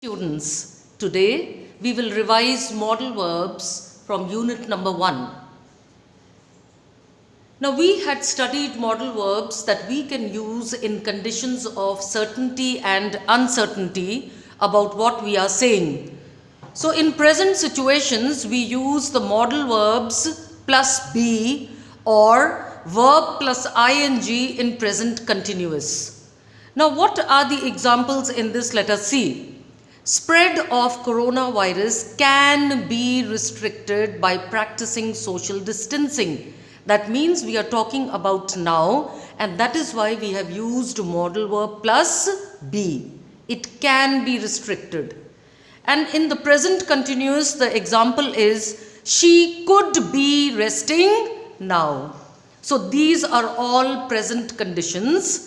Students, today we will revise modal verbs from unit number 1. Now we had studied modal verbs that we can use in conditions of certainty and uncertainty about what we are saying. So in present situations we use the modal verbs plus be or verb plus ing in present continuous. Now what are the examples in this? Let us see. Spread of coronavirus can be restricted by practicing social distancing. That means we are talking about now, and that is why we have used modal verb plus be. It can be restricted. And in the present continuous, the example is she could be resting now. So these are all present conditions.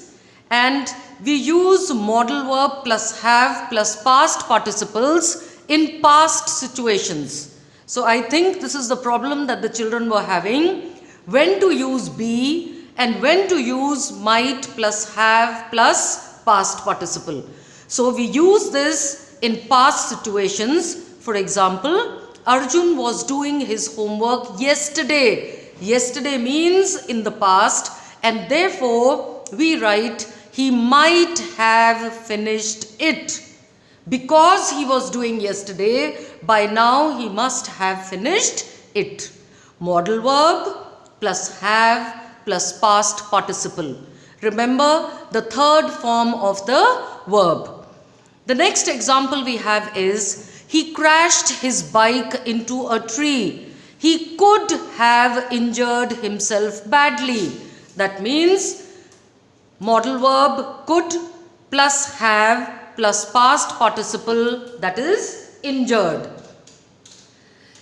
And we use modal verb plus have plus past participles in past situations. So I think this is the problem that the children were having. When to use be and when to use might plus have plus past participle. So we use this in past situations. For example, Arjun was doing his homework yesterday. Yesterday means in the past, and therefore we write he might have finished it. Because he was doing yesterday, by now he must have finished it. Modal verb plus have plus past participle. Remember the third form of the verb. The next example we have is he crashed his bike into a tree. He could have injured himself badly. That means modal verb could plus have plus past participle, that is injured.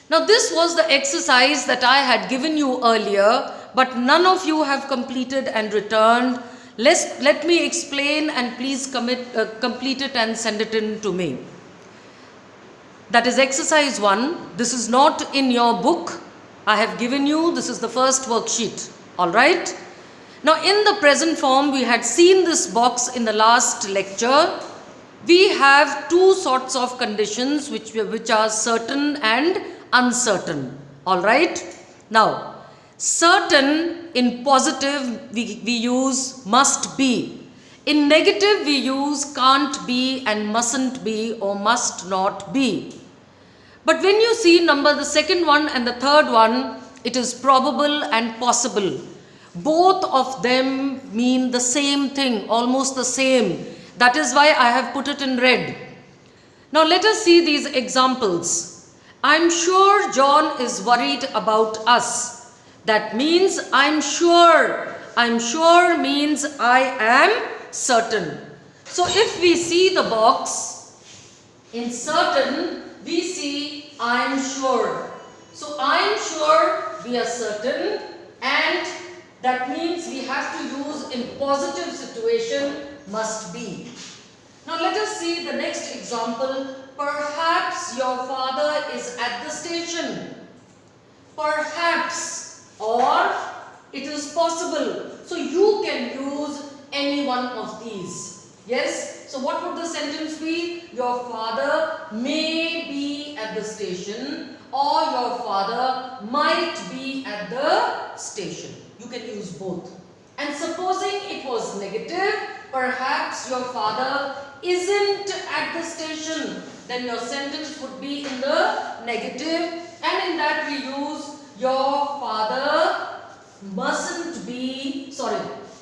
Now this was the exercise that I had given you earlier, but none of you have completed and returned. Let me explain and please complete it and send it in to me. That is exercise 1. This is not in your book. I have given you, this is the first worksheet. Alright? Now in the present form, we had seen this box in the last lecture. We have two sorts of conditions which are certain and uncertain. Alright. Now certain in positive we use must be. In negative we use can't be and mustn't be or must not be. But when you see the second one and the third one, it is probable and possible. Both of them mean the same thing, almost the same. That is why I have put it in red. Now let us see these examples. I'm sure John is worried about us. That means I'm sure. I'm sure means I am certain. So if we see the box, in certain we see I'm sure. So I'm sure, we are certain, and that means we have to use in positive situation must be. Now let us see the next example. Perhaps your father is at the station. Perhaps, or it is possible. So you can use any one of these. Yes? So what would the sentence be? Your father may be at the station or your father might be at the station. You can use both. And supposing it was negative, perhaps your father isn't at the station, then your sentence would be in the negative, and in that we use your father mustn't be,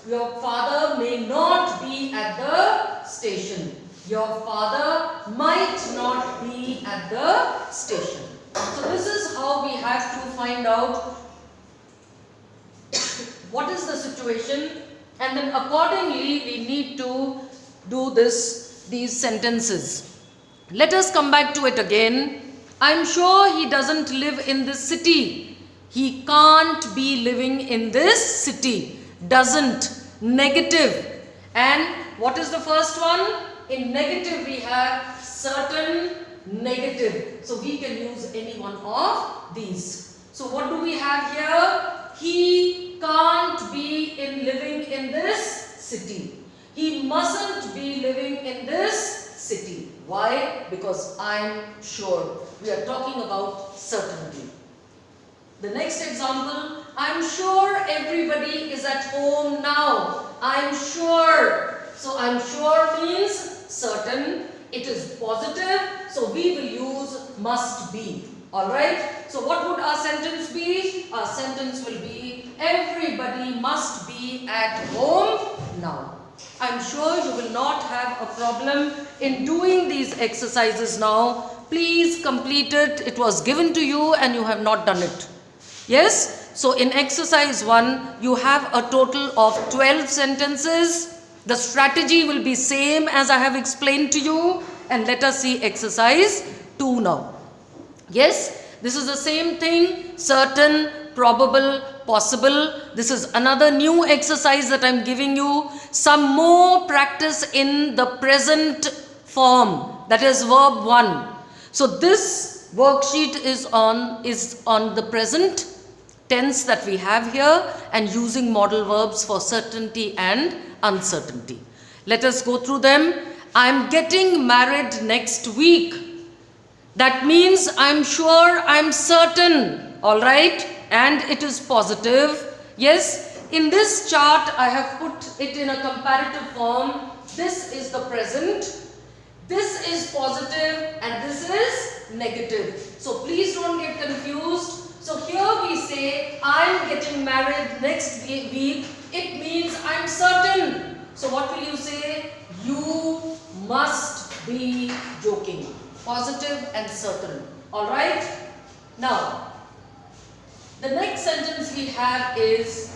your father may not be at the station. Your father might not be at the station. So this is how we have to find out what is the situation, and then accordingly we need to do these sentences. Let us come back to it again. I'm sure he doesn't live in this city. He can't be living in this city. Doesn't, negative. And what is the first one? In negative we have certain, negative. So we can use any one of these. So what do we have here? He can't be living in this city. He mustn't be living in this city. Why? Because I'm sure. We are talking about certainty. The next example, I'm sure everybody is at home now. I'm sure. So I'm sure means certain. It is positive. So we will use must be. Alright. So what would our sentence be? Our sentence will be everybody must be at home now. I'm sure you will not have a problem in doing these exercises now. Please complete it. It was given to you and you have not done it. Yes? So in exercise 1, you have a total of 12 sentences. The strategy will be same as I have explained to you. And let us see exercise 2 now. Yes? This is the same thing. Certain, probable, possible. This is another new exercise that I am giving you. Some more practice in the present form. That is verb 1. So this worksheet is on the present tense that we have here and using modal verbs for certainty and uncertainty. Let us go through them. I am getting married next week. That means I'm sure, I'm certain. Alright? And it is positive. Yes? In this chart, I have put it in a comparative form. This is the present. This is positive and this is negative. So please don't get confused. So here we say, I'm getting married next week. It means I'm certain. So what will you say? You must be joking. Positive and certain. Alright? Now, the next sentence we have is,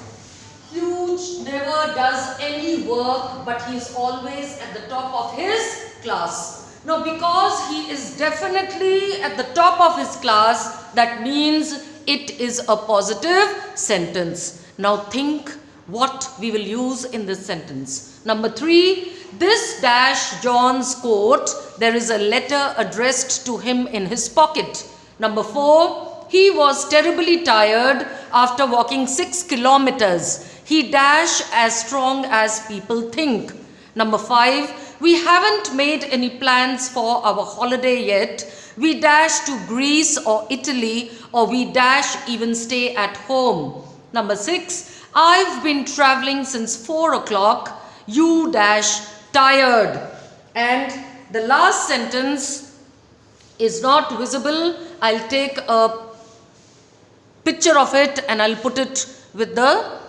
Huge never does any work, but he is always at the top of his class. Now, because he is definitely at the top of his class, that means it is a positive sentence. Now think what we will use in this sentence. Number 3, this dash John's coat, there is a letter addressed to him in his pocket. Number 4, he was terribly tired after walking 6 kilometers. He dash as strong as people think. Number 5, we haven't made any plans for our holiday yet. We dash to Greece or Italy, or we dash even stay at home. Number 6, I've been traveling since 4 o'clock. You dash tired. And the last sentence is not visible. I'll take a picture of it and I'll put it with the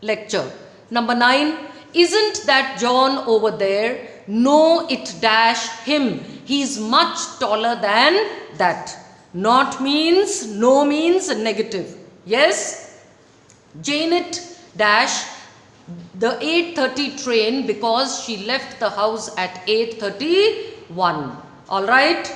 lecture. Number 9, isn't that John over there? No, it dash him. He is much taller than that. Not means, no means negative. Yes? Janet dash the 8:30 train because she left the house at 8:31. Alright?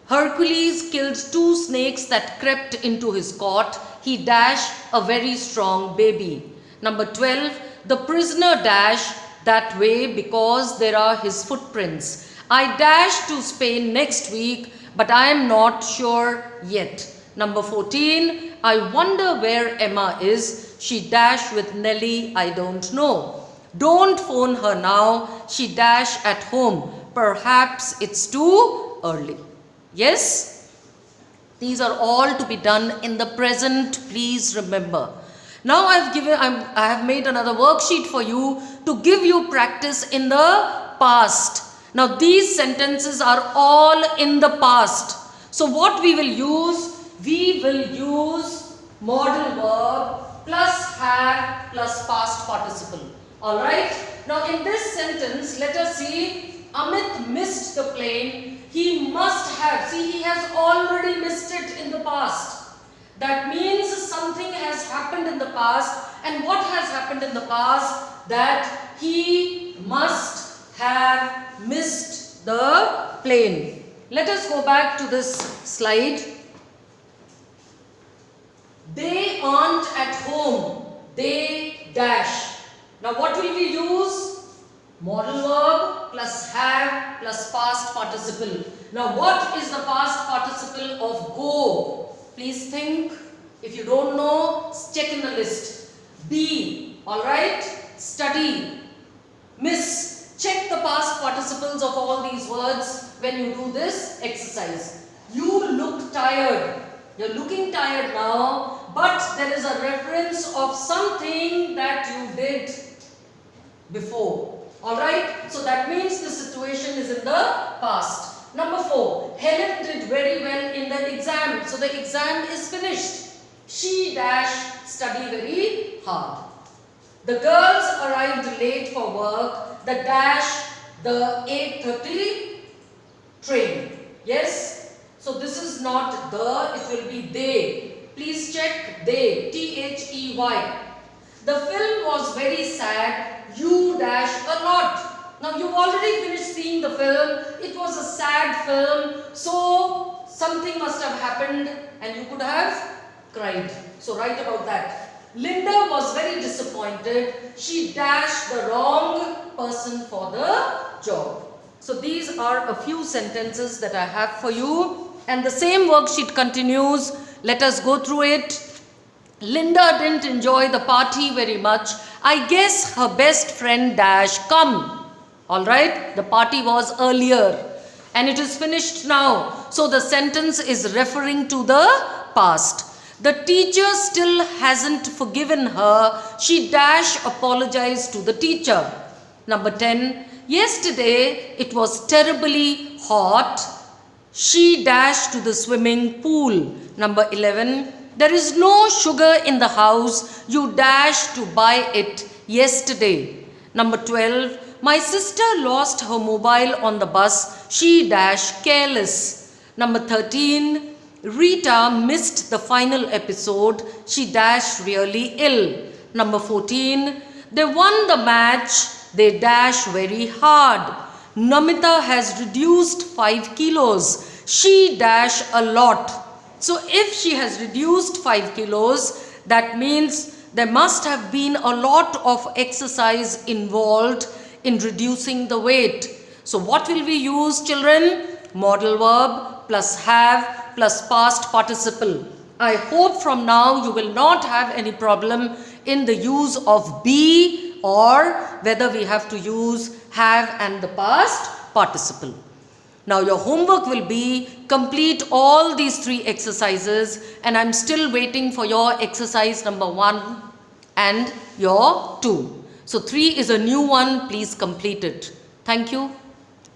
Hercules killed 2 snakes that crept into his cot. He dash a very strong baby. Number 12, the prisoner dash that way because there are his footprints. I dash to Spain next week, but I am not sure yet. Number 14, I wonder where Emma is. She dash with Nelly, I don't know. Don't phone her now. She dash at home. Perhaps it's too early. Yes? These are all to be done in the present, please remember. Now I have made another worksheet for you to give you practice in the past. Now these sentences are all in the past. So what we will use? We will use modal verb plus have plus past participle. Alright? Now in this sentence, let us see, Amit missed the plane. He must have. See, he has already missed it in the past. That means something has happened in the past. And what has happened in the past? That he must have missed the plane. Let us go back to this slide. They aren't at home. They dash. Now what will we use? Modal verb plus have plus past participle. Now what is the past participle of go? Please think. If you don't know, check in the list. Be. Alright? Study. Miss, check the past participles of all these words when you do this exercise. You look tired. You're looking tired now, but there is a reference of something that you did before. Alright? So that means the situation is in the past. Number 4. Helen did very well in the exam. So the exam is finished. She dash study very hard. The girls arrived late for work. The dash the 8:30 train. Yes? So this is not the, it will be they. Please check they. T-H-E-Y. The film was very sad. You dash a lot. Now you've already finished seeing the film. It was a sad film. So something must have happened and you could have cried. So write about that. Linda was very disappointed. She dashed the wrong person for the job. So these are a few sentences that I have for you. And the same worksheet continues. Let us go through it. Linda didn't enjoy the party very much. I guess her best friend dash come. Alright, the party was earlier and it is finished now. So the sentence is referring to the past. The teacher still hasn't forgiven her. She dash apologized to the teacher. Number 10. Yesterday it was terribly hot. She dashed to the swimming pool. Number 11. There is no sugar in the house. You dashed to buy it yesterday. Number 12. My sister lost her mobile on the bus. She dashed careless. Number 13. Rita missed the final episode. She dashed really ill. Number 14. They won the match. They dash very hard. Namita has reduced 5 kilos. She dash a lot. So if she has reduced 5 kilos, that means there must have been a lot of exercise involved in reducing the weight. So what will we use, children? Modal verb plus have plus past participle. I hope from now you will not have any problem in the use of be or whether we have to use have and the past participle. Now your homework will be complete all these 3 exercises and I'm still waiting for your exercise number 1 and your 2. So 3 is a new one, please complete it. Thank you.